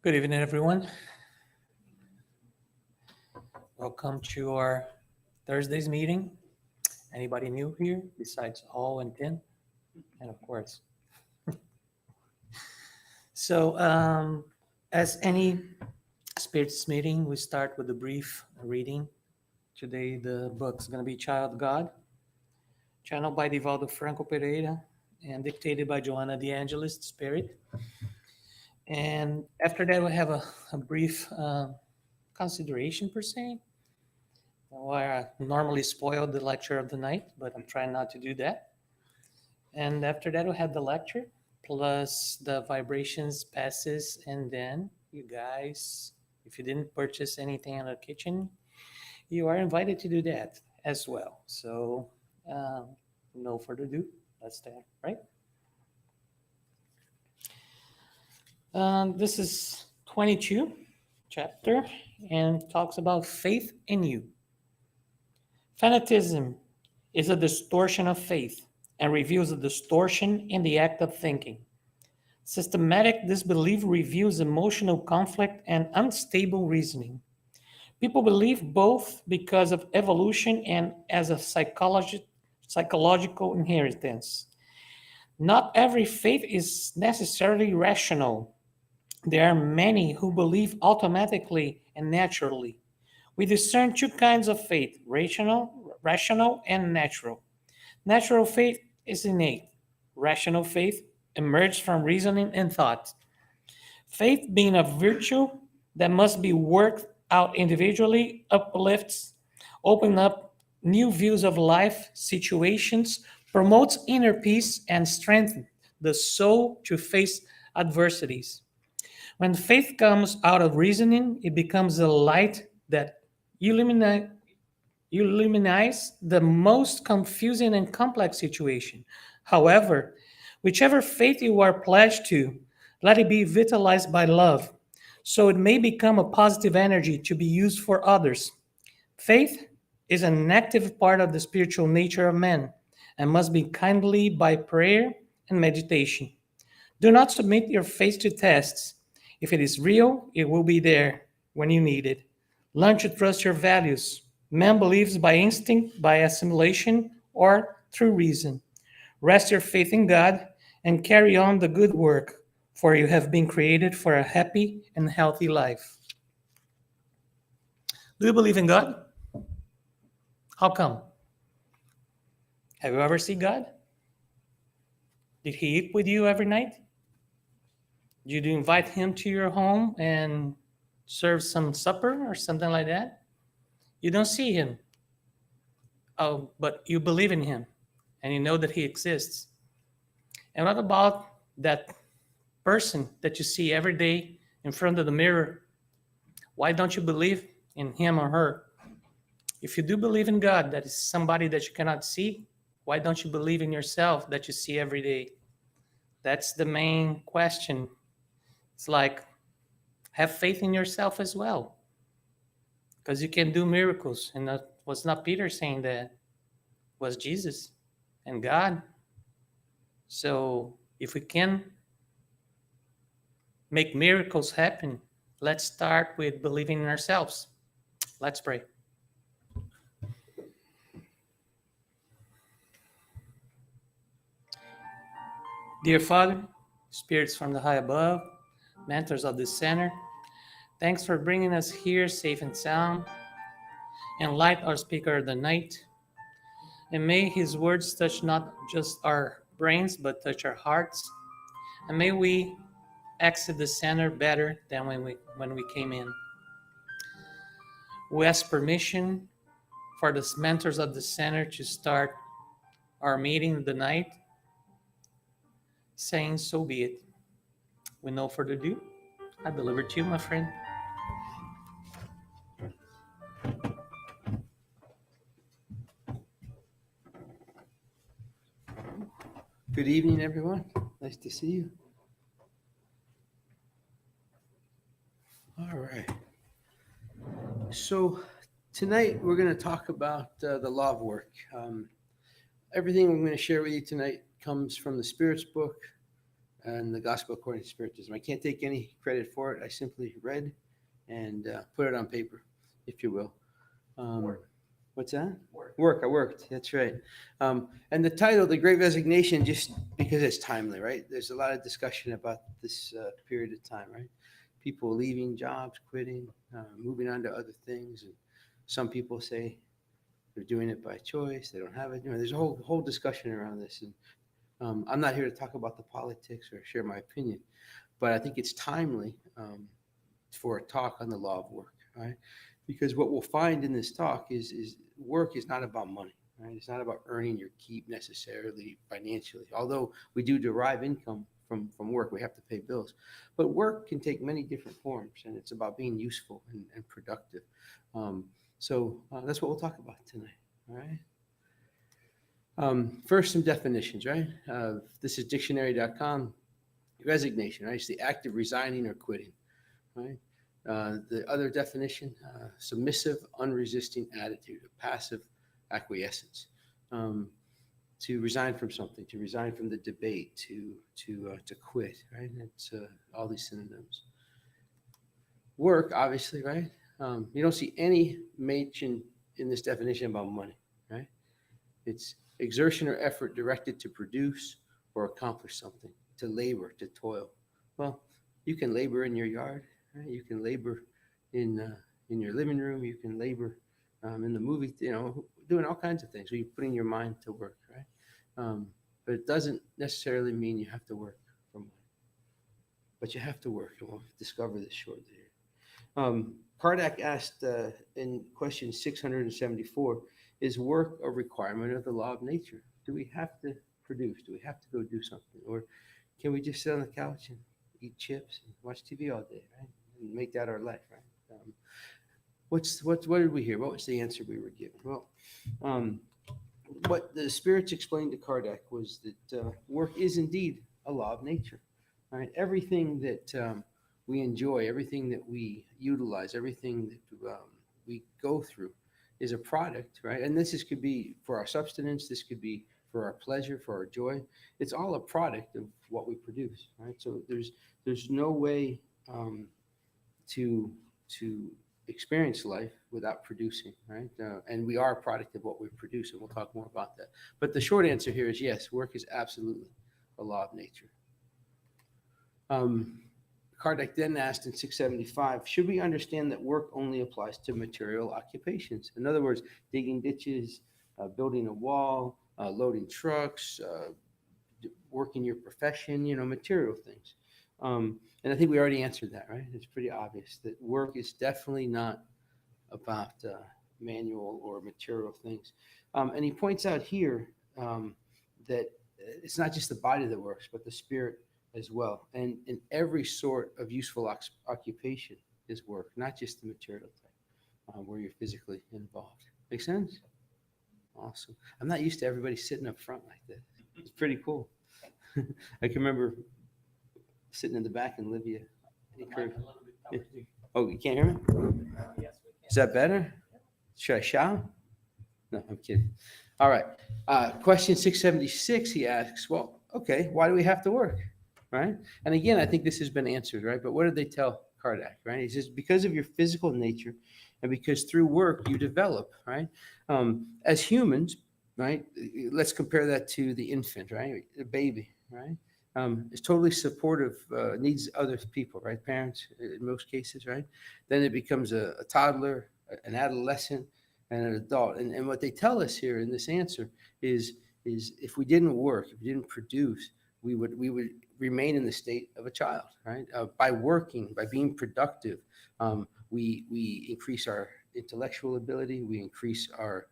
Good evening, everyone. Welcome to our Thursday's meeting. Anybody new here besides All and Tim? And of course. So, as any spirits meeting, we start with a brief reading. Today, the book's going to be Child God, channeled by Divaldo Franco Pereira and dictated by Joanna De Angelis, Spirit. And after that, we have a brief consideration per se, where I normally spoil the lecture of the night, but I'm trying not to do that. And after that, we had the lecture plus the vibrations passes, and then you guys, if you didn't purchase anything in the kitchen, you are invited to do that as well. So, no further ado, let's start, right? This is 22 chapter and talks about faith in you. Fanaticism is a distortion of faith and reveals a distortion in the act of thinking. Systematic disbelief reveals emotional conflict and unstable reasoning. People believe both because of evolution and as a psychological inheritance. Not every faith is necessarily rational. There are many who believe automatically and naturally. We discern two kinds of faith, rational and natural. Natural faith is innate. Rational faith emerges from reasoning and thought. Faith, being a virtue that must be worked out individually, uplifts, opens up new views of life, situations, promotes inner peace, and strengthens the soul to face adversities. When faith comes out of reasoning, it becomes a light that illumina- illumines the most confusing and complex situation. However, whichever faith you are pledged to, let it be vitalized by love, so it may become a positive energy to be used for others. Faith is an active part of the spiritual nature of man and must be kindly by prayer and meditation. Do not submit your faith to tests. If it is real, it will be there when you need it. Learn to trust your values. Man believes by instinct, by assimilation, or through reason. Rest your faith in God and carry on the good work, for you have been created for a happy and healthy life. Do you believe in God? How come? Have you ever seen God? Did He eat with you every night? Did you invite Him to your home and serve some supper or something like that? You don't see Him. Oh, but you believe in Him and you know that He exists. And what about that person that you see every day in front of the mirror? Why don't you believe in him or her? If you do believe in God, that is somebody that you cannot see, why don't you believe in yourself that you see every day? That's the main question. It's like, have faith in yourself as well, because you can do miracles. And that was not Peter saying that, it was Jesus and God. So if we can make miracles happen, let's start with believing in ourselves. Let's pray. Dear Father, spirits from the high above, mentors of this center, thanks for bringing us here safe and sound. Enlight our speaker of the night, and may his words touch not just our brains, but touch our hearts. And may we exit the center better than when we came in. We ask permission for the mentors of the center to start our meeting of the night, saying, so be it. With no further ado, I deliver to you, my friend. Good evening, everyone. Nice to see you. All right. So tonight we're going to talk about the law of work. Everything I'm going to share with you tonight comes from the Spirit's book, and the Gospel According to Spiritism. I can't take any credit for it. I simply read and put it on paper, if you will. Work. What's that? Work. I worked. That's right. And the title, The Great Resignation, just because it's timely, right? There's a lot of discussion about this period of time, right? People leaving jobs, quitting, moving on to other things. And some people say they're doing it by choice. They don't have it. There's a whole discussion around this. And I'm not here to talk about the politics or share my opinion, but I think it's timely for a talk on the law of work, right? Because what we'll find in this talk is work is not about money, right? It's not about earning your keep necessarily financially, although we do derive income from work. We have to pay bills, but work can take many different forms, and it's about being useful and productive. So that's what we'll talk about tonight, all right? First, some definitions, right? This is dictionary.com. Resignation, right? It's the act of resigning or quitting, right? The other definition, submissive, unresisting attitude, a passive acquiescence. To resign from something, to resign from the debate, to quit, right? It's all these synonyms. Work, obviously, right? You don't see any mention in this definition about money, right? It's exertion or effort directed to produce or accomplish something, to labor, to toil. Well, you can labor in your yard, right? You can labor in your living room. You can labor in the movie, doing all kinds of things. So you're putting your mind to work, right? But it doesn't necessarily mean you have to work for money. But you have to work, and we'll discover this shortly here. Kardec asked in question 674, is work a requirement of the law of nature? Do we have to produce? Do we have to go do something? Or can we just sit on the couch and eat chips and watch TV all day, right? And make that our life, right? What did we hear? What was the answer we were given? Well, what the spirits explained to Kardec was that work is indeed a law of nature, right? Everything that we enjoy, everything that we utilize, everything that we go through is a product, right? And could be for our substance, this could be for our pleasure, for our joy. It's all a product of what we produce, right? So there's no way to experience life without producing, right? And we are a product of what we produce, and we'll talk more about that. But the short answer here is yes, work is absolutely a law of nature. Kardec then asked in 675, should we understand that work only applies to material occupations? In other words, digging ditches, building a wall, loading trucks, working your profession, material things. And I think we already answered that, right? It's pretty obvious that work is definitely not about manual or material things. And he points out here that it's not just the body that works, but the spirit as well. And in every sort of useful occupation is work, not just the material type where you're physically involved. Make sense? Awesome. I'm not used to everybody sitting up front like this. It's pretty cool. I can remember sitting in the back and Livia. Oh, you can't hear me? Yes, we can. Is that better? Should I shout? No, I'm kidding. All right. Question 676, he asks, well, okay, why do we have to work? Right? And again, I think this has been answered, right? But what did they tell Kardec, right? He says, because of your physical nature and because through work you develop, right? As humans, right? Let's compare that to the infant, right? The baby, right? Is totally supportive, needs other people, right? Parents, in most cases, right? Then it becomes a toddler, an adolescent, and an adult. And what they tell us here in this answer is if we didn't work, if we didn't produce, we would remain in the state of a child, right? By working, by being productive, we increase our intellectual ability, we increase our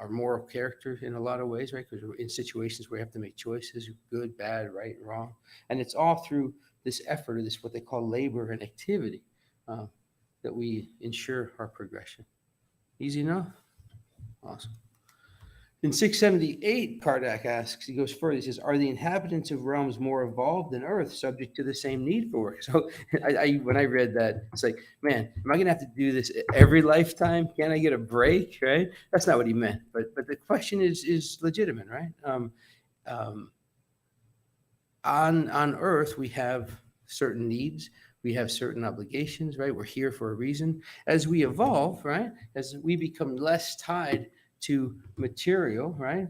moral character in a lot of ways, right? Because we're in situations where we have to make choices, good, bad, right, wrong. And it's all through this effort, or this what they call labor and activity, that we ensure our progression. Easy enough? Awesome. In 678, Kardec asks, he goes further, he says, are the inhabitants of realms more evolved than Earth, subject to the same need for work? So when I read that, it's like, man, am I going to have to do this every lifetime? Can I get a break, right? That's not what he meant. But the question is legitimate, right? On earth we have certain needs, we have certain obligations, right? We're here for a reason. As we evolve, right, as we become less tied to material, right,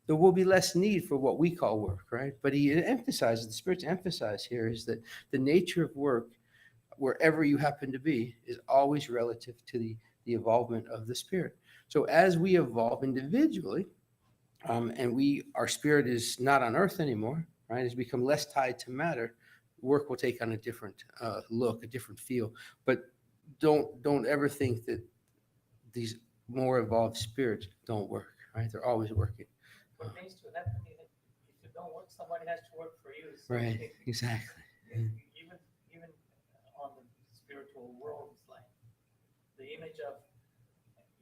there will be less need for what we call work, right? But he emphasizes, the Spirit's emphasize here is that the nature of work, wherever you happen to be, is always relative to the evolvement of the Spirit. So as we evolve individually, and our spirit is not on earth anymore, right? It's become less tied to matter. Work will take on a different look, a different feel. But don't ever think that these more evolved spirits don't work, right? They're always working. Uh, What means to happen is that if you don't work, somebody has to work for you. So right, exactly. even on the spiritual world, it's like the image of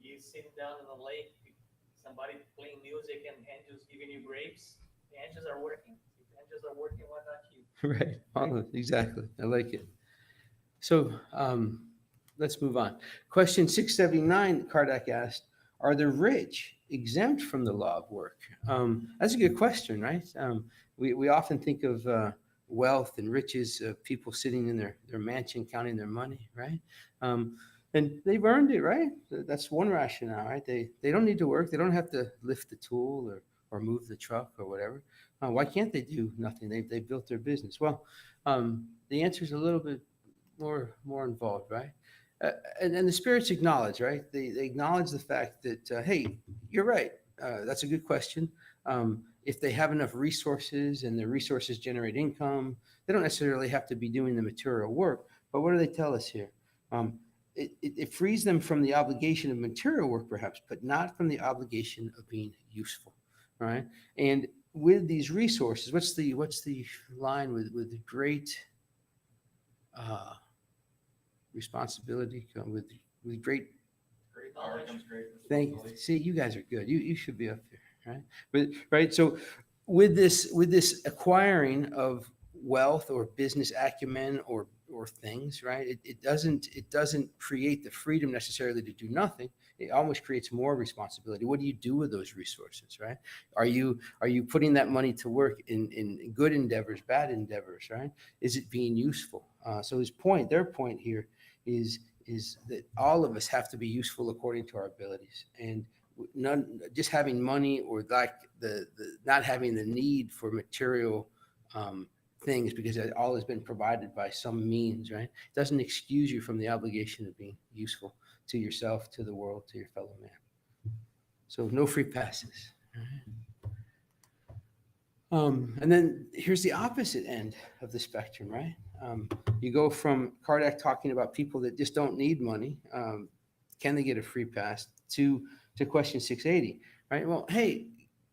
you sitting down in the lake, somebody playing music and angels giving you grapes. The angels are working. If the angels are working, why not you? Right, exactly. I like it. So let's move on. Question 679, Kardec asked, are the rich exempt from the law of work? That's a good question, right? We often think of wealth and riches of people sitting in their mansion counting their money, right? And they've earned it, right? That's one rationale, right? They don't need to work. They don't have to lift the tool or move the truck or whatever. Why can't they do nothing? They built their business. Well, the answer is a little bit more involved, right? And the spirits acknowledge, right? They acknowledge the fact that hey, you're right. That's a good question. If they have enough resources and the resources generate income, they don't necessarily have to be doing the material work. But what do they tell us here? It frees them from the obligation of material work, perhaps, but not from the obligation of being useful, right? And with these resources, what's the line with great uh, responsibility come with great Great power comes great thank responsibility. see you guys are good, you should be up here, right? But right, so with this acquiring of wealth or business acumen or things, right, it doesn't create the freedom necessarily to do nothing. It almost creates more responsibility. What do you do with those resources, right? Are you putting that money to work in good endeavors, bad endeavors, right? Is it being useful? So their point here is that all of us have to be useful according to our abilities, and none just having money or like the not having the need for material um, things because it all has been provided by some means, right? Doesn't excuse you from the obligation of being useful to yourself, to the world, to your fellow man. So no free passes. And then here's the opposite end of the spectrum, right? You go from Kardec talking about people that just don't need money, can they get a free pass, to question 680, right? Well, hey,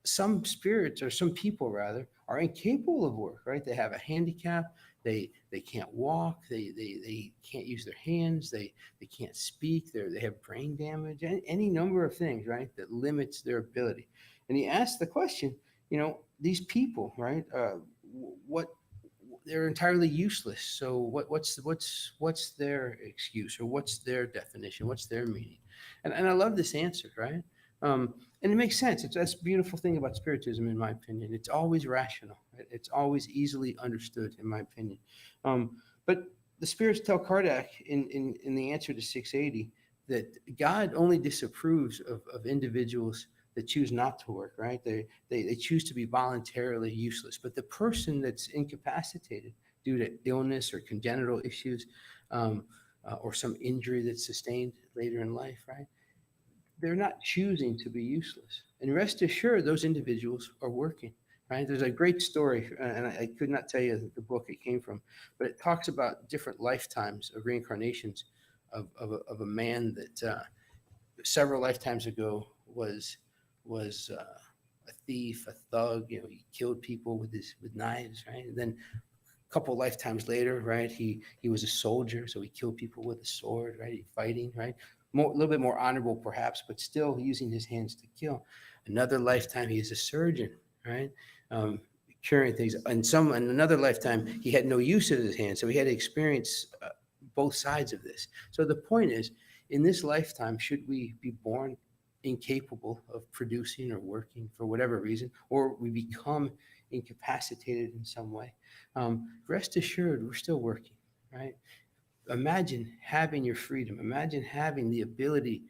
some spirits or some people rather are incapable of work, right? They have a handicap. They can't walk. They can't use their hands. They can't speak. They have brain damage. Any number of things, right, that limits their ability. And he asked the question, these people, right? What they're entirely useless. So what's their excuse or what's their definition? What's their meaning? And I love this answer, right? And it makes sense. That's the beautiful thing about spiritism, in my opinion. It's always rational. Right? It's always easily understood, in my opinion. But the spirits tell Kardec in the answer to 680 that God only disapproves of individuals that choose not to work, right? They choose to be voluntarily useless. But the person that's incapacitated due to illness or congenital issues, or some injury that's sustained later in life, right? They're not choosing to be useless. And rest assured, those individuals are working, right? There's a great story, and I could not tell you the book it came from, but it talks about different lifetimes of reincarnations of a man that several lifetimes ago was a thief, a thug. He killed people with knives, right? And then a couple lifetimes later, right, he was a soldier, so he killed people with a sword, right? He fighting, right? A little bit more honorable, perhaps, but still using his hands to kill. Another lifetime, he is a surgeon, right? Curing things. In another lifetime, he had no use of his hands, so he had to experience both sides of this. So the point is, in this lifetime, should we be born incapable of producing or working for whatever reason, or we become incapacitated in some way, rest assured, we're still working, right? Imagine having your freedom. Imagine having the ability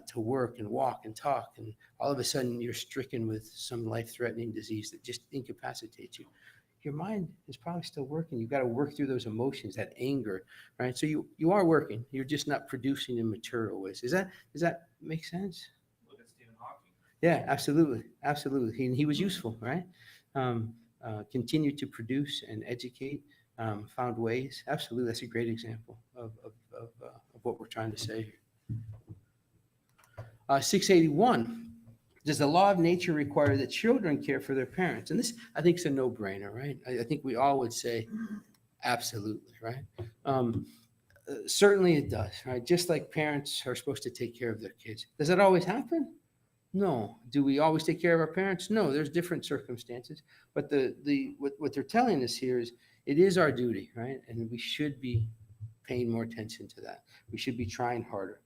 to work and walk and talk, and all of a sudden you're stricken with some life-threatening disease that just incapacitates you. Your mind is probably still working. You've got to work through those emotions, that anger, right? So you are working. You're just not producing in material ways. Does that make sense? Look at Stephen Hawking. Yeah, absolutely, absolutely. He was useful, right? Continued to produce and educate, found ways. Absolutely, that's a great example of what we're trying to say here. 681. Does the law of nature require that children care for their parents? And this, I think, is a no-brainer, right? I think we all would say absolutely, right? Certainly it does, right? Just like parents are supposed to take care of their kids. Does that always happen? No. Do we always take care of our parents? No. There's different circumstances, but what they're telling us here is it is our duty, right? And we should be paying more attention to that. We should be trying harder.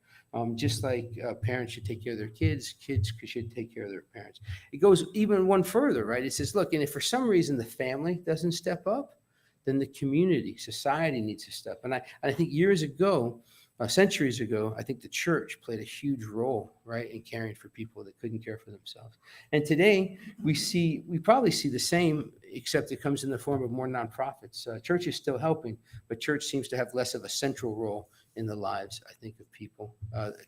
Just like parents should take care of their kids, kids should take care of their parents. It goes even one further, right? It says, look, and if for some reason the family doesn't step up, then the community, society needs to step. And I think years ago, centuries ago, I think the church played a huge role, right, in caring for people that couldn't care for themselves. And today we probably see the same, except it comes in the form of more nonprofits. Church is still helping, but church seems to have less of a central role in the lives, I think, of people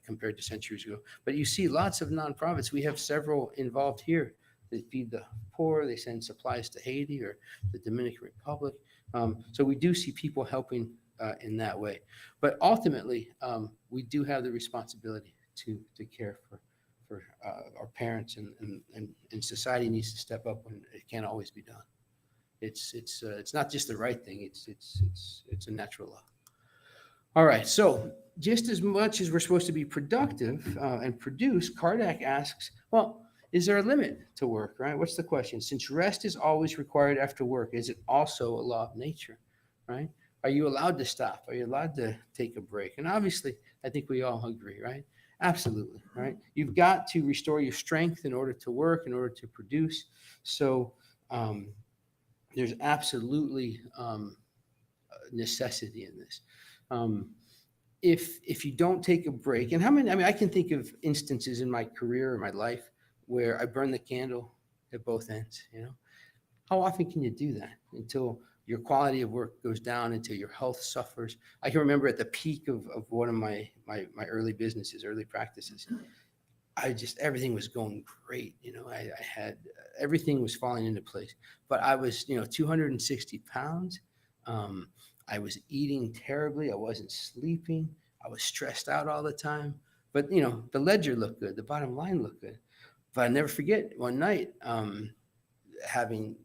compared to centuries ago. But you see lots of nonprofits. We have several involved here. They feed the poor. They send supplies to Haiti or the Dominican Republic. So we do see people helping in that way. But ultimately, we do have the responsibility to care for our parents, and society needs to step up when it can't always be done. It's not just the right thing. It's a natural law. All right, so just as much as we're supposed to be productive and produce, Kardec asks, well, is there a limit to work, right? What's the question? Since rest is always required after work, is it also a law of nature, right? Are you allowed to stop? Are you allowed to take a break? And obviously, I think we all agree, right? Absolutely, right? You've got to restore your strength in order to work, in order to produce. So there's absolutely necessity in this. If you don't take a break, and how many, I mean, I can think of instances in my career or my life where I burn the candle at both ends, you know? How often can you do that until your quality of work goes down, until your health suffers? I can remember at the peak of one of my early businesses, early practices, everything was going great. You know, I had, everything was falling into place, but I was, 260 pounds. I was eating terribly. I wasn't sleeping. I was stressed out all the time. But, the ledger looked good. The bottom line looked good. But I never forget one night having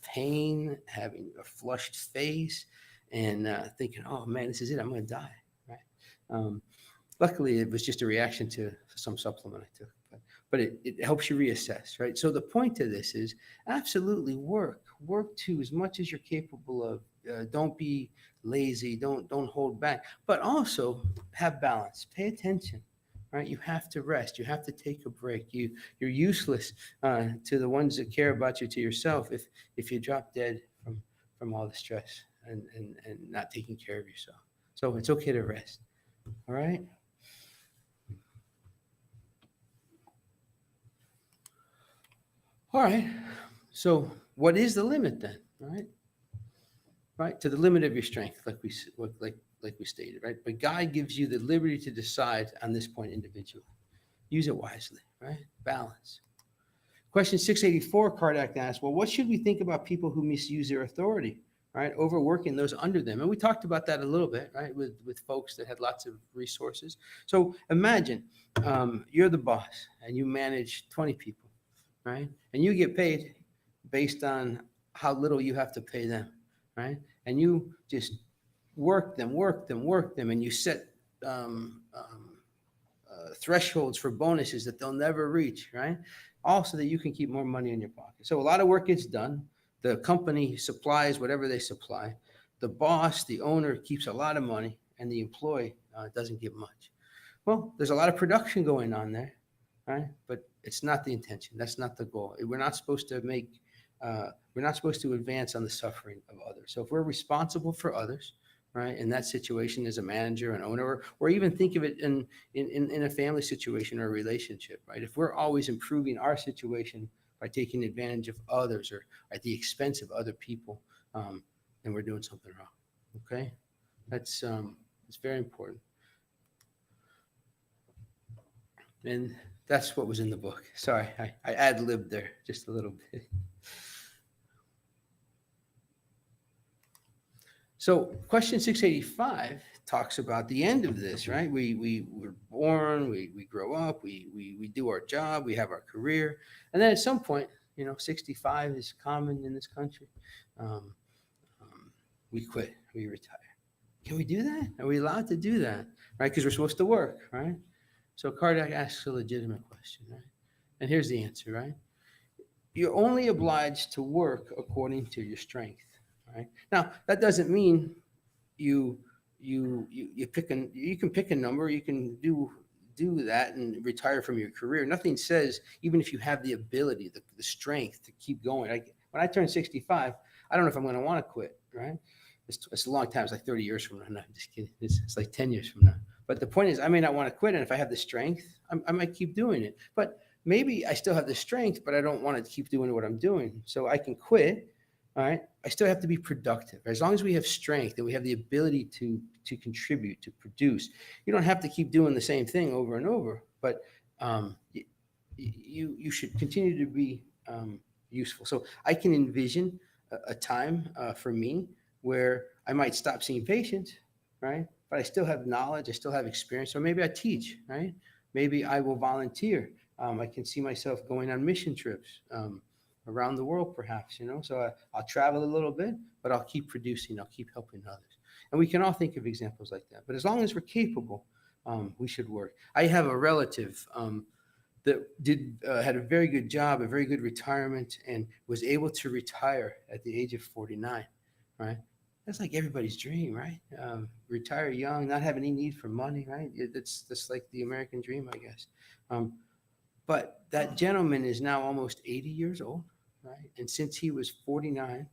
pain, having a flushed face, and thinking, oh, man, this is it. I'm going to die, right? Luckily, it was just a reaction to some supplement I took. But it helps you reassess, right? So the point of this is absolutely work too, as much as you're capable of. Don't be lazy. Don't hold back. But also have balance. Pay attention, right? You have to rest. You have to take a break. You're useless to the ones that care about you, to yourself, if you drop dead from all the stress and not taking care of yourself. So it's okay to rest. All right. All right. So what is the limit then? All right. Right, to the limit of your strength, like we stated, right? But God gives you the liberty to decide on this point individually. Use it wisely, right? Balance. Question 684, Kardec asks, well, what should we think about people who misuse their authority, right? Overworking those under them. And we talked about that a little bit, right? With folks that had lots of resources. So imagine you're the boss and you manage 20 people, right? And you get paid based on how little you have to pay them. Right? And you just work them, and you set thresholds for bonuses that they'll never reach, right? Also that you can keep more money in your pocket. So a lot of work gets done. The company supplies whatever they supply. The boss, the owner, keeps a lot of money, and the employee doesn't get much. Well, there's a lot of production going on there, right? But it's not the intention. That's not the goal. We're not supposed to make we're not supposed to advance on the suffering of others. So if we're responsible for others, right, in that situation as a manager, an owner, or even think of it in a family situation or a relationship, right? If we're always improving our situation by taking advantage of others or at the expense of other people, then we're doing something wrong. Okay, that's it's very important, and that's what was in the book. Sorry, I ad-libbed there just a little bit. So question 685 talks about the end of this, right? We were born, we grow up, we do our job, we have our career. And then at some point, 65 is common in this country. Um, we quit, we retire. Can we do that? Are we allowed to do that? Right? Because we're supposed to work, right? So Kardec asks a legitimate question, right? And here's the answer, right? You're only obliged to work according to your strength. Right? Now, that doesn't mean you can pick a number, you can do that and retire from your career. Nothing says, even if you have the ability, the strength to keep going. When I turn 65, I don't know if I'm going to want to quit, right? It's a long time. It's like 30 years from now. No, I'm just kidding. It's like 10 years from now. But the point is, I may not want to quit. And if I have the strength, I might keep doing it. But maybe I still have the strength, but I don't want to keep doing what I'm doing. So I can quit. All right. I still have to be productive. As long as we have strength and we have the ability to contribute, to produce, you don't have to keep doing the same thing over and over. But you should continue to be useful. So I can envision a time for me where I might stop seeing patients, right? But I still have knowledge, I still have experience, or maybe I teach, right? Maybe I will volunteer. I can see myself going on mission trips around the world, perhaps, So I'll travel a little bit, but I'll keep producing, I'll keep helping others. And we can all think of examples like that. But as long as we're capable, we should work. I have a relative that had a very good job, a very good retirement, and was able to retire at the age of 49, right? That's like everybody's dream, right? Retire young, not have any need for money, right? That's like the American dream, I guess. But that gentleman is now almost 80 years old, right? And since he was 49,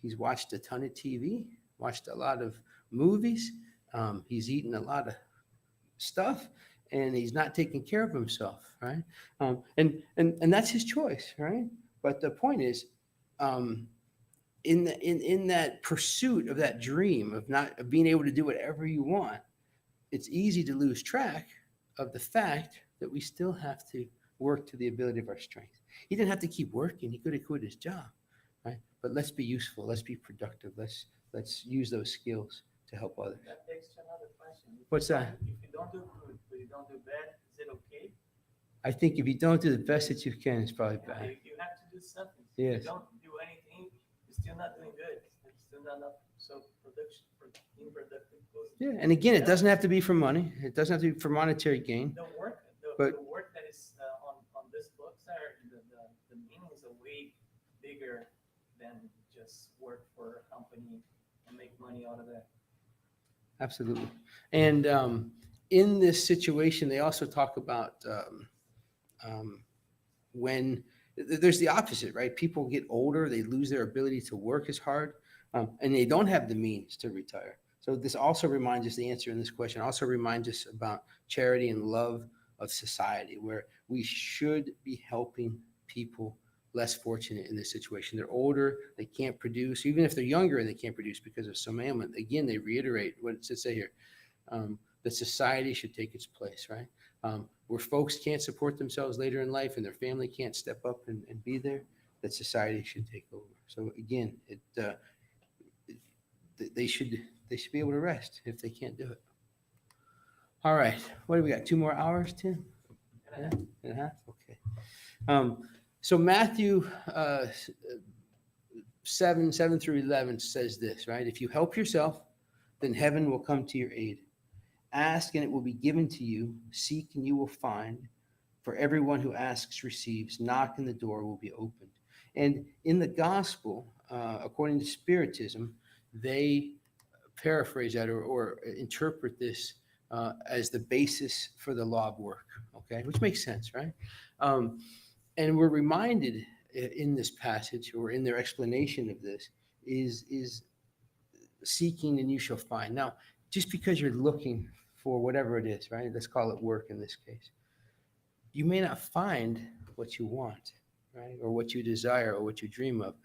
he's watched a ton of TV, watched a lot of movies. He's eaten a lot of stuff, and he's not taking care of himself, right? And that's his choice, right? But the point is, in that pursuit of that dream of being able to do whatever you want, it's easy to lose track of the fact that we still have to work to the ability of our strength. He didn't have to keep working; he could have quit his job, right? But let's be useful. Let's be productive. Let's use those skills to help others. That takes to another question. What's that? If you don't do good, but you don't do bad, is it okay? I think if you don't do the best that you can, it's probably bad. You have to do something. Yes. If you don't do anything, you're still not doing good. It's still not enough. So being productive goes. Yeah, and again, it doesn't have to be for money. It doesn't have to be for monetary gain. The work, But- the work that is on this books are the meanings are way bigger than just work for a company and make money out of that. Absolutely. And in this situation, they also talk about when there's the opposite, right? People get older, they lose their ability to work as hard, and they don't have the means to retire. So this also reminds us, the answer in this question also reminds us about charity and love of society, where we should be helping people less fortunate in this situation. They're older, they can't produce, even if they're younger and they can't produce because of some ailment. Again, they reiterate what it says here, that society should take its place, right? Where folks can't support themselves later in life and their family can't step up and be there, that society should take over. So again, they should be able to rest if they can't do it. All right, what do we got? 2 more hours, Tim? Yeah, and a half? Okay. So Matthew 7 through 11 says this, right? If you help yourself, then heaven will come to your aid. Ask and it will be given to you. Seek and you will find. For everyone who asks receives. Knock and the door will be opened. And in the gospel, according to Spiritism, they paraphrase that or interpret this as the basis for the law of work, okay? Which makes sense, right? And we're reminded in this passage or in their explanation of this is seeking and you shall find. Now, just because you're looking for whatever it is, right? Let's call it work in this case. You may not find what you want, right? Or what you desire or what you dream of.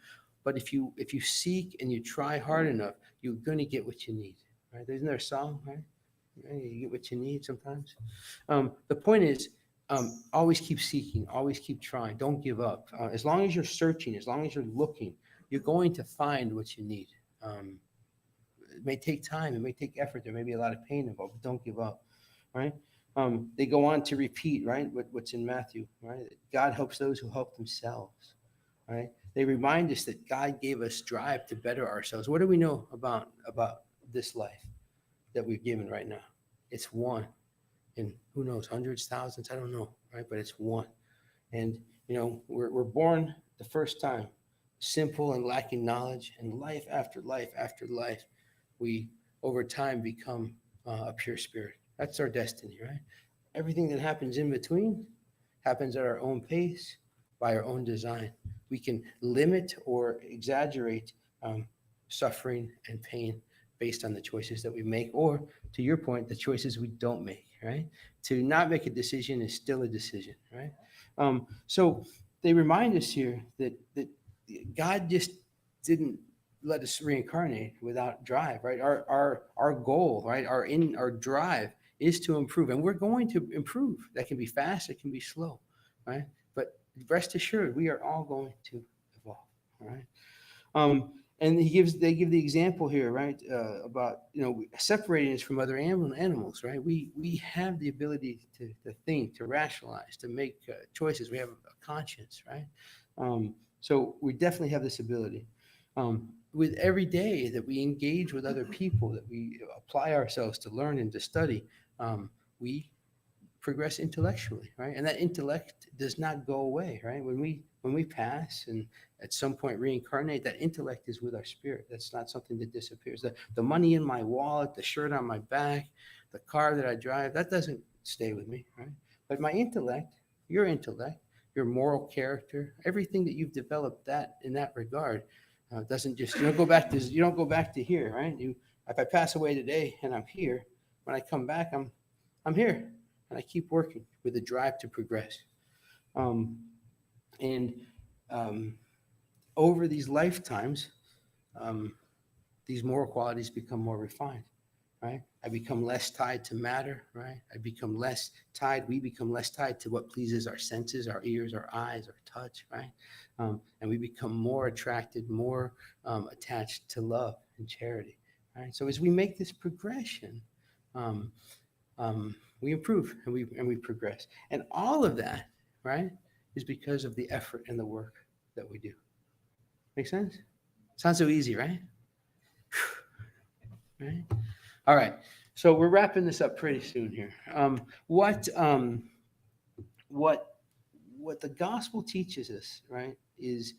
But if you seek and you try hard enough, you're going to get what you need, right? Isn't there a song, right? Right? You get what you need sometimes. The point is, always keep seeking, always keep trying. Don't give up. As long as you're searching, as long as you're looking, you're going to find what you need. Um, it may take time, it may take effort, there may be a lot of pain involved, but don't give up, right? They go on to repeat, right, what's in Matthew, right? God helps those who help themselves, right? They remind us that God gave us drive to better ourselves. What do we know about this life that we've given right now? It's one, and who knows, hundreds, thousands, I don't know, right? But it's one. And, we're born the first time, simple and lacking knowledge, and life after life after life, we over time become a pure spirit. That's our destiny, right? Everything that happens in between happens at our own pace, by our own design. We can limit or exaggerate suffering and pain based on the choices that we make, or to your point, the choices we don't make, right? To not make a decision is still a decision, right? So they remind us here that God just didn't let us reincarnate without drive, right? Our goal, right? Our drive is to improve, and we're going to improve. That can be fast, it can be slow, right? But rest assured, we are all going to evolve, all right? And they give the example here, right, about separating us from other animals, right? We have the ability to think, to rationalize, to make choices. We have a conscience, right? So we definitely have this ability. With every day that we engage with other people, that we apply ourselves to learn and to study, we progress intellectually, right? And that intellect does not go away, right? When we pass and at some point reincarnate, that intellect is with our spirit. That's not something that disappears. The money in my wallet, the shirt on my back, the car that I drive, that doesn't stay with me, right? But my intellect, your moral character, everything that you've developed that in that regard, doesn't just you don't go back to here, right? If I pass away today and I'm here, when I come back, I'm here, and I keep working with the drive to progress. And over these lifetimes, um, these moral qualities become more refined, right? I become less tied to matter, right? We become less tied to what pleases our senses, our ears, our eyes, our touch, right? And we become more attracted, more attached to love and charity, right? So as we make this progression, um, we improve and we progress. And all of that, right, is because of the effort and the work that we do. Make sense? Sounds so easy, right? Right? All right. So we're wrapping this up pretty soon here. What what the gospel teaches us, right, is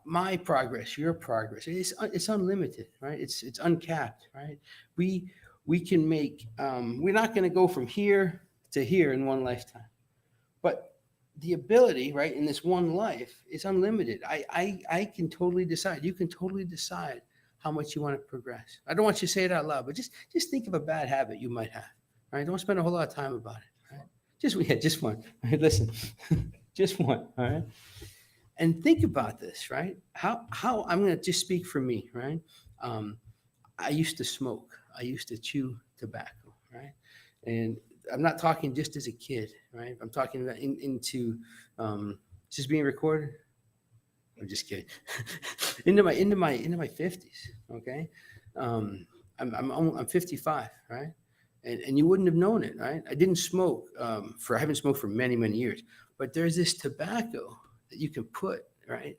my progress, your progress. It's unlimited, right? It's uncapped, right? We we can make. We're not going to go from here to here in one lifetime, but the ability, right, in this one life is unlimited. I can totally decide. You can totally decide how much you want to progress. I don't want you to say it out loud, but just think of a bad habit you might have. Right? Don't spend a whole lot of time about it. Right? Just one. Right? Listen, just one. All right. And think about this, right? How I'm going to just speak for me, right? Um, I used to smoke. I used to chew tobacco, right? And I'm not talking just as a kid, right? I'm talking about into is this being recorded? I'm just kidding. into my 50s, okay? I'm 55, right? And you wouldn't have known it, right? I haven't smoked for many years, but there's this tobacco that you can put, right?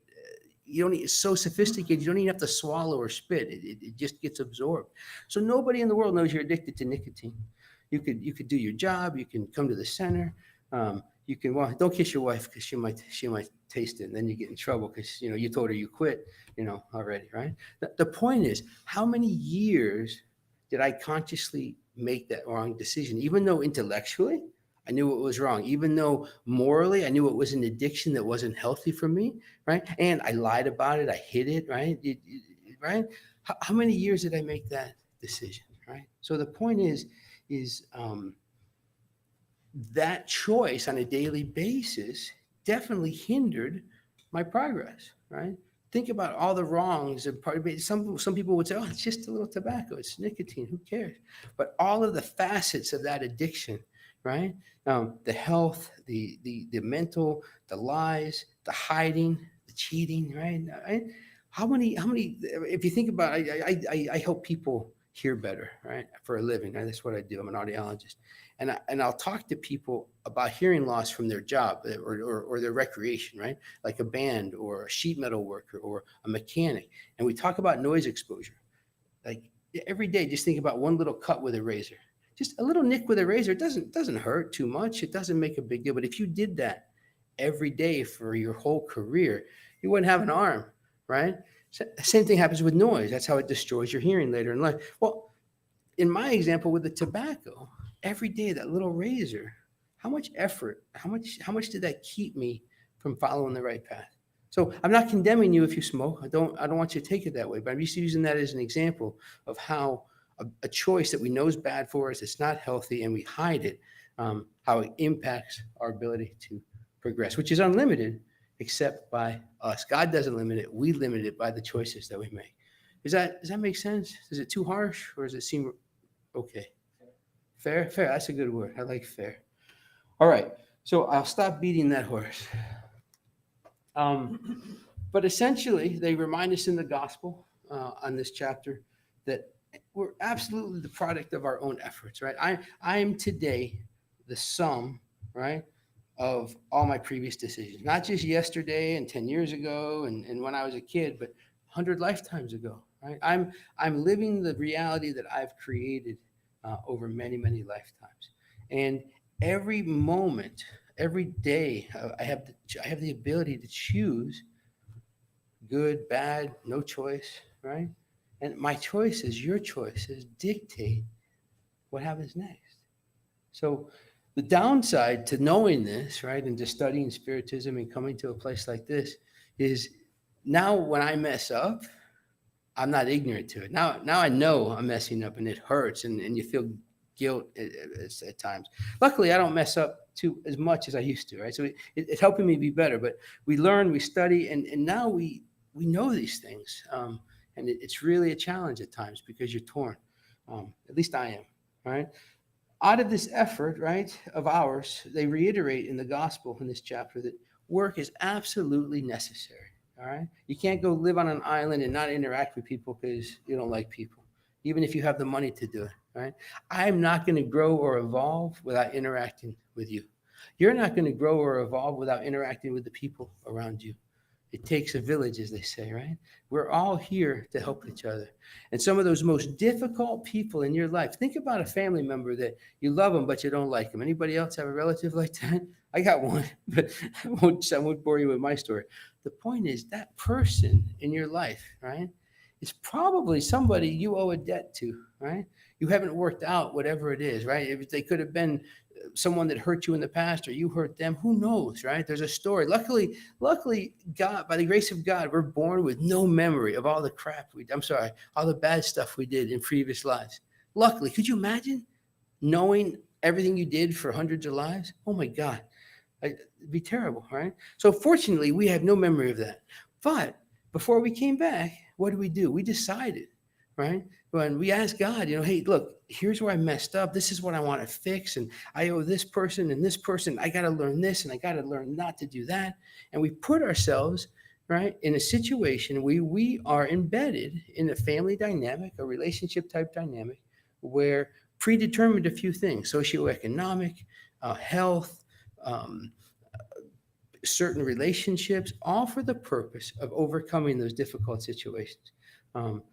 You don't need, it's so sophisticated, you don't even have to swallow or spit. It just gets absorbed. So nobody in the world knows you're addicted to nicotine. You could do your job. You can come to the center. Well, don't kiss your wife because she might taste it, and then you get in trouble because you told her you quit already, right? The point is, how many years did I consciously make that wrong decision, even though intellectually I knew it was wrong, even though morally I knew it was an addiction that wasn't healthy for me, right? And I lied about it. I hid it, right? Right? How many years did I make that decision, right? So the point is that choice on a daily basis definitely hindered my progress, right? Think about all the wrongs and some people would say, "Oh, it's just a little tobacco. It's nicotine. Who cares?" But all of the facets of that addiction, right? The health, the mental, the lies, the hiding, the cheating, right? How many? If you think about, I help people hear better, right? For a living, right? That's what I do. I'm an audiologist, and I'll talk to people about hearing loss from their job or their recreation, right? Like a band or a sheet metal worker or a mechanic, and we talk about noise exposure. Like every day, just think about one little cut with a razor, just a little nick with a razor. It doesn't hurt too much. It doesn't make a big deal. But if you did that every day for your whole career, you wouldn't have an arm, right? Same thing happens with noise. That's how it destroys your hearing later in life. Well, in my example with the tobacco, every day that little razor, how much effort, how much did that keep me from following the right path? So I'm not condemning you if you smoke. I don't want you to take it that way, but I'm just using that as an example of how a choice that we know is bad for us, it's not healthy, and we hide it, how it impacts our ability to progress, which is unlimited except by us. God doesn't limit it. We limit it by the choices that we make. Does that make sense? Is it too harsh, or does it seem okay? Fair, fair. That's a good word. I like fair. All right. So I'll stop beating that horse. But essentially, they remind us in the gospel on this chapter that we're absolutely the product of our own efforts, right? I am today the sum, right, of all my previous decisions, not just yesterday and 10 years ago and when I was a kid, but 100 lifetimes ago, right? I'm living the reality that I've created over many, many lifetimes. And every moment, every day, I have the ability to choose good, bad, no choice, right? And my choices, your choices, dictate what happens next. So the downside to knowing this, right, and to studying spiritism and coming to a place like this is now when I mess up, I'm not ignorant to it. Now I know I'm messing up and it hurts and you feel guilt at times. Luckily, I don't mess up too as much as I used to, right? So it's helping me be better. But we learn, we study, and now we know these things. And it's really a challenge at times because you're torn. At least I am, right? Out of this effort, right, of ours, they reiterate in the gospel in this chapter that work is absolutely necessary. All right. You can't go live on an island and not interact with people because you don't like people, even if you have the money to do it. Right. I'm not going to grow or evolve without interacting with you. You're not going to grow or evolve without interacting with the people around you. It takes a village, as they say, right? We're all here to help each other. And some of those most difficult people in your life, think about a family member that you love them, but you don't like them. Anybody else have a relative like that? I got one, but I won't bore you with my story. The point is that person in your life, right, is probably somebody you owe a debt to, right? You haven't worked out whatever it is, right? If they could have been someone that hurt you in the past or you hurt them, who knows, right? There's a story. Luckily, God, by the grace of God, we're born with no memory of all the crap I'm sorry, all the bad stuff we did in previous lives. Luckily, could you imagine knowing everything you did for hundreds of lives? Oh my God, it'd be terrible, right? So fortunately, we have no memory of that. But before we came back, what did we do? We decided, right? When we asked God, hey, look, here's where I messed up. This is what I want to fix. And I owe this person and this person. I got to learn this and I got to learn not to do that. And we put ourselves, right, in a situation where we are embedded in a family dynamic, a relationship type dynamic, where predetermined a few things: socioeconomic, health, um, certain relationships, all for the purpose of overcoming those difficult situations. Um,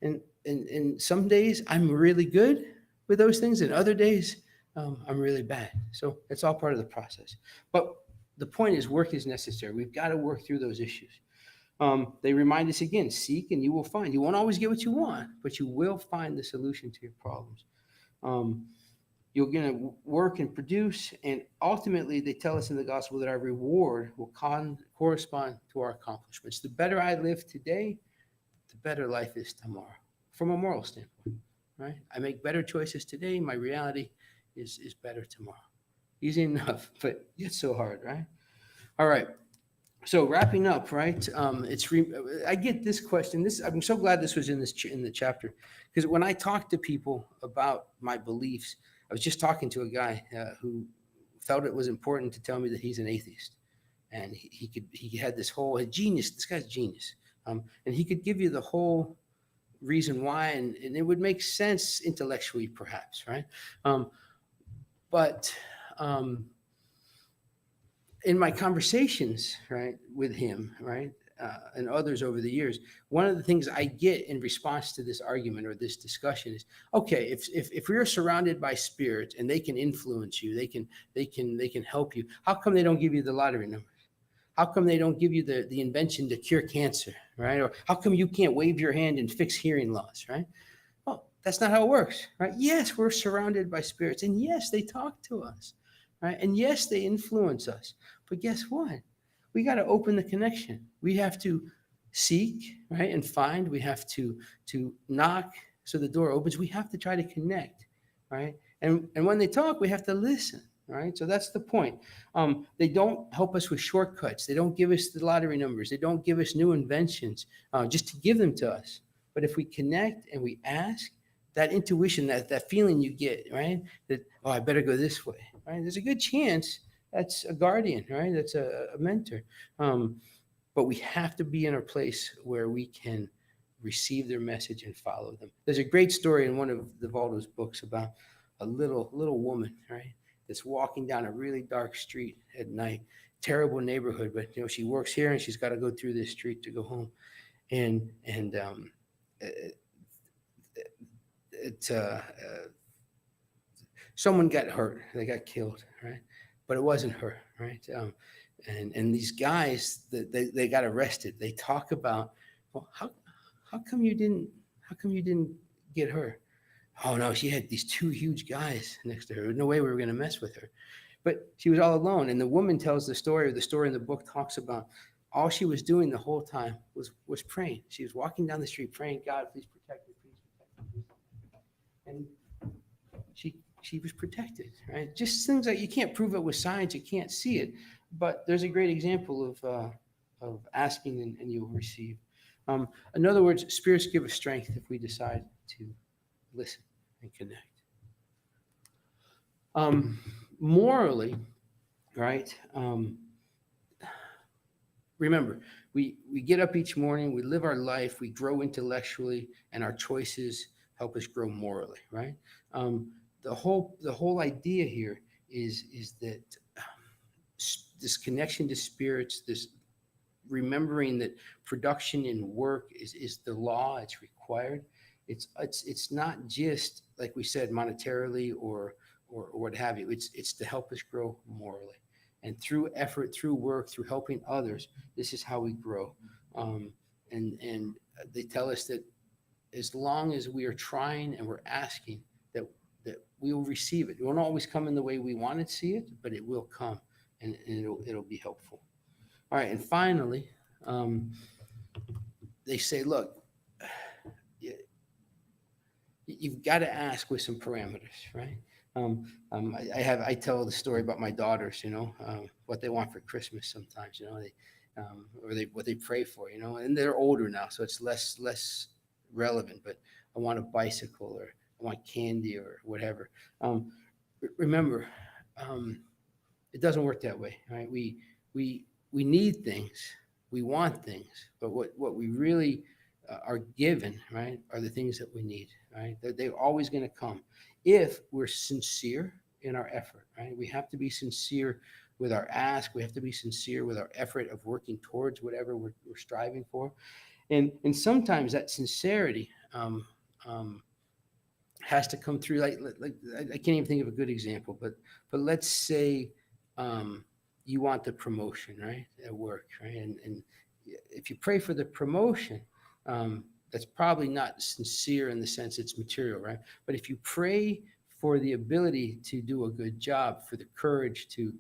and some days I'm really good with those things, and other days I'm really bad. So it's all part of the process. But the point is, work is necessary. We've got to work through those issues. They remind us again: seek and you will find. You won't always get what you want, but you will find the solution to your problems. Um, You're going to work and produce, and ultimately, they tell us in the gospel that our reward will correspond to our accomplishments. The better I live today, the better life is tomorrow, from a moral standpoint. Right? I make better choices today. My reality is better tomorrow. Easy enough, but yet so hard, right? All right. So wrapping up, right? I get this question. I'm so glad this was in in the chapter, because when I talk to people about my beliefs, I was just talking to a guy who felt it was important to tell me that he's an atheist, and he had this whole a genius. This guy's genius, and he could give you the whole reason why, and it would make sense intellectually, perhaps, right? Um, but um, in my conversations, right, with him, right, and others over the years, one of the things I get in response to this argument or this discussion is, okay, if we're surrounded by spirits and they can influence you, they can help you. How come they don't give you the lottery numbers? How come they don't give you the invention to cure cancer, right? Or how come you can't wave your hand and fix hearing loss, right? Well, that's not how it works, right? Yes, we're surrounded by spirits, and yes, they talk to us, right? And yes, they influence us. But guess what? We got to open the connection. We have to seek, right, and find. We have to knock so the door opens. We have to try to connect, right? And when they talk, we have to listen, right? So that's the point. They don't help us with shortcuts. They don't give us the lottery numbers. They don't give us new inventions just to give them to us. But if we connect and we ask, that intuition, that feeling you get, right? That, oh, I better go this way, right? There's a good chance that's a guardian, right? That's a mentor. Um, but we have to be in a place where we can receive their message and follow them. There's a great story in one of the Valdo's books about a little woman, right? That's walking down a really dark street at night. Terrible neighborhood, but she works here and she's got to go through this street to go home. And it, it someone got hurt. They got killed, right? But it wasn't her, right? And these guys, they got arrested. They talk about, well, how come you didn't get her? Oh no, she had these two huge guys next to her. There's no way we were going to mess with her. But she was all alone. And the woman tells the story, or the story in the book talks about all she was doing the whole time was praying. She was walking down the street praying, God, please protect me, please protect me. And she was protected, right? Just things that you can't prove it with science, you can't see it, but there's a great example of asking and you'll receive. In other words, spirits give us strength if we decide to listen and connect. Morally, right? Remember, we get up each morning, we live our life, we grow intellectually, and our choices help us grow morally, right? The whole idea here is that this connection to spirits, this remembering that production in work is the law, it's required. It's not just like we said monetarily or what have you. It's to help us grow morally, and through effort, through work, through helping others, this is how we grow. And they tell us that as long as we are trying and we're asking, that we will receive it. It won't always come in the way we want to see it, but it will come, and it'll be helpful. All right, and finally, they say, look, you've got to ask with some parameters, right? I tell the story about my daughters, what they want for Christmas sometimes, or what they pray for, and they're older now, so it's less relevant. But I want a bicycle, or I want candy, or whatever. Remember, it doesn't work that way, right? We need things, we want things, but what we really are given, right, are the things that we need, right? They're always going to come if we're sincere in our effort, right? We have to be sincere with our ask. We have to be sincere with our effort of working towards whatever we're striving for. And sometimes that sincerity has to come through. Like I can't even think of a good example, but let's say you want the promotion, right, at work, right? And if you pray for the promotion, that's probably not sincere in the sense it's material, right? But if you pray for the ability to do a good job, for the courage to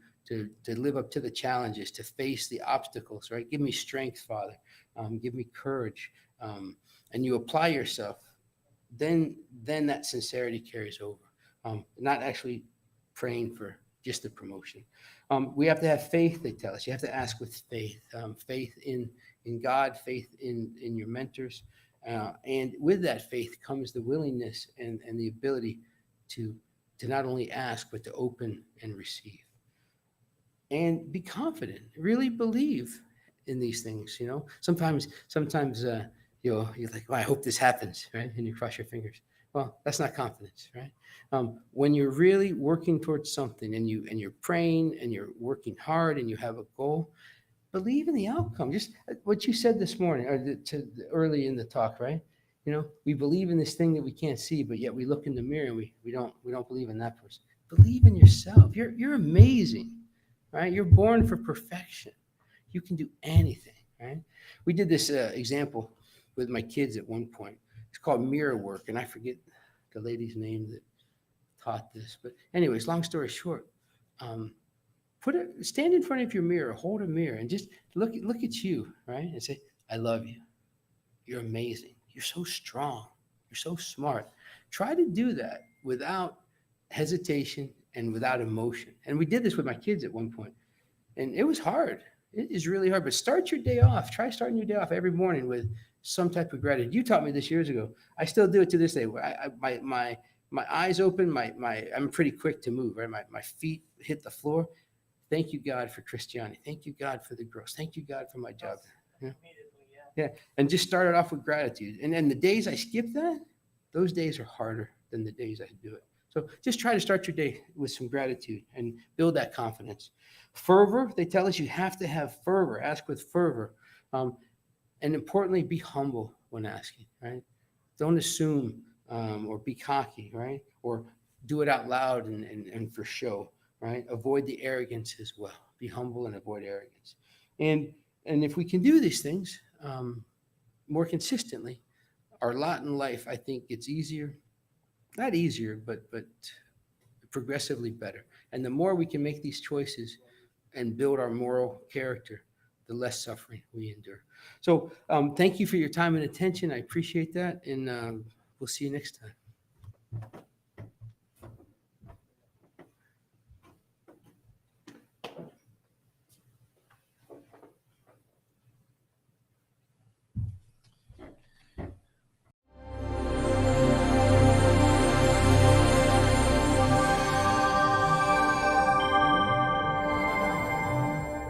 live up to the challenges, to face the obstacles, right? Give me strength, Father. Give me courage. And you apply yourself, then that sincerity carries over. Not actually praying for just the promotion. We have to have faith. They tell us you have to ask with faith, faith in God, faith in your mentors, and with that faith comes the willingness and the ability to not only ask but to open and receive, and be confident. Really believe in these things. Sometimes you're like, well, I hope this happens, right? And you cross your fingers. Well, that's not confidence, right? When you're really working towards something and you're praying and you're working hard and you have a goal, believe in the outcome. Just what you said this morning or early in the talk, right? We believe in this thing that we can't see, but yet we look in the mirror and we don't believe in that person. Believe in yourself. You're amazing, right? You're born for perfection. You can do anything, right? We did this example with my kids at one point. It's called mirror work, and I forget the lady's name that taught this. But anyways, long story short, um, stand in front of your mirror, hold a mirror, and just look at you, right? And say, "I love you. You're amazing. You're so strong. You're so smart." Try to do that without hesitation and without emotion. And we did this with my kids at one point, and it was hard. It is really hard. But start your day off. Try starting your day off every morning with some type of gratitude. You taught me this years ago. I still do it to this day. My eyes open. I'm pretty quick to move. Right, my feet hit the floor. Thank you, God, for Christianity. Thank you, God, for the growth. Thank you, God, for my job. Yeah. Yeah. And just start it off with gratitude. And then the days I skip that, those days are harder than the days I do it. So just try to start your day with some gratitude and build that confidence. Fervor, they tell us you have to have fervor. Ask with fervor. And importantly, be humble when asking, right? Don't assume or be cocky, right? Or do it out loud and for show, right? Avoid the arrogance as well. Be humble and avoid arrogance. And if we can do these things more consistently, our lot in life, I think, gets easier. Not easier, but progressively better. And the more we can make these choices and build our moral character, the less suffering we endure. So thank you for your time and attention. I appreciate that. And we'll see you next time.